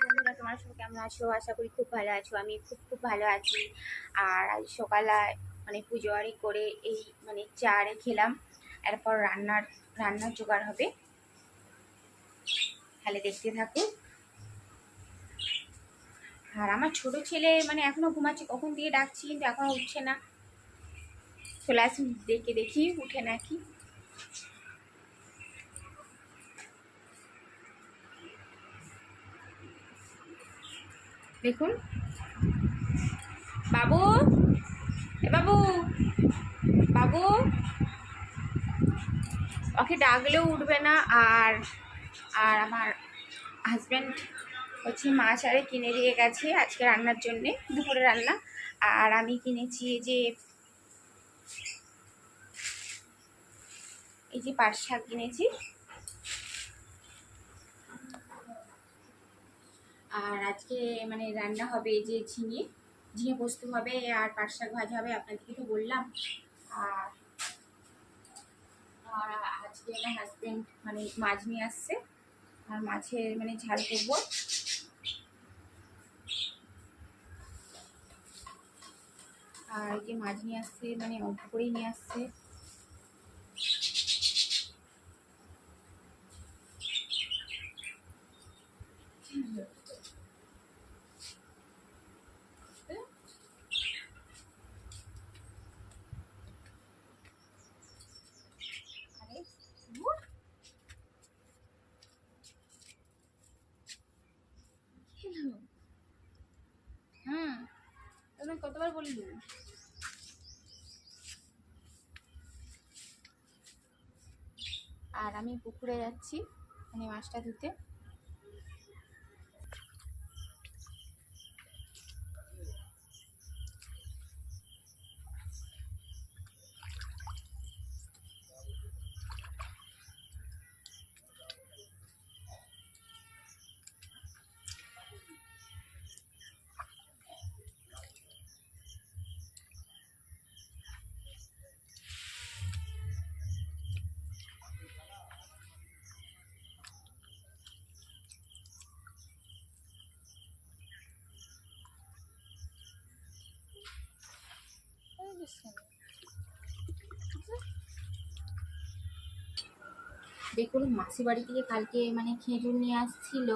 বন্ধুরা, তোমরা সব কেমন আছো? আশা করি খুব ভালো আছো। আমি খুব খুব ভালো আছি। আর আজ সকালে মানে পুজো আরি করে এই মানে চা খেলাম। এরপর রান্নার জোগাড় হবে, তাহলে দেখতে থাকো। আর আমার ছোট ছেলে মানে এখনো ঘুমাচ্ছে, কখন দিয়ে ডাকছি কিন্তু এখনো উঠছে না। চলে আসুন, দেখি উঠে নাকি। দেখুন, বাবু, এ বাবু, বাবু, ওকে ডাকলেও উঠবে না। আর আর আমার হাজব্যান্ড হচ্ছে মাছ আরে কিনে দিয়ে গেছে আজকে রান্নার জন্যে, দুপুরে রান্না। আর আমি কিনেছি এই যে পাট শাক কিনেছি। আর আজকে মানে রান্না হবে এই যে ঝিঙে পোস্ত হবে আর পাট শাক ভাজা হবে, আপনাদেরকে তো বললাম। আর আর আজকে আমার হাজব্যান্ড মানে মাছ নিয়ে আসছে, আর মাছের মানে ঝাল করবো। আর যে মাছ নিয়ে আসছে মানে অল্প করেই নিয়ে আসছে। তুমি কতবার বললি? আর আমি পুকুরে যাচ্ছি মানে মাছটা ধুতে। দেখুন, মাসি বাড়ি থেকে কালকে মানে খেজুর নিয়ে আসছিল,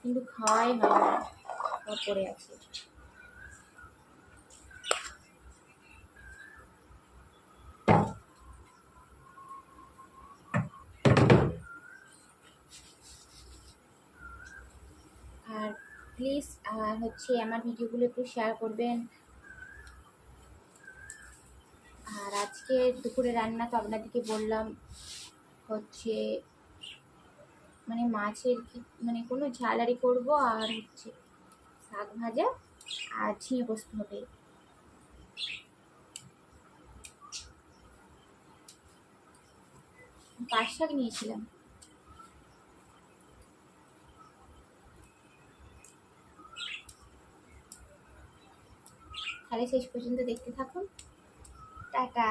কিন্তু খাওয়াই হয় না, সব পড়ে আছে। আর প্লিজ হচ্ছে আমার ভিডিওগুলো একটু শেয়ার করবেন। আর আজকে দুপুরে রান্না তো আপনাদেরকে বললাম, হচ্ছে মানে মাছের মানে কোনো ঝালারি করব, আর হচ্ছে শাক ভাজা আর ঝিঙে পোস্ত হবে। পাট শাক নিয়েছিলাম। তাহলে শেষ পর্যন্ত দেখতে থাকুন। টাটা।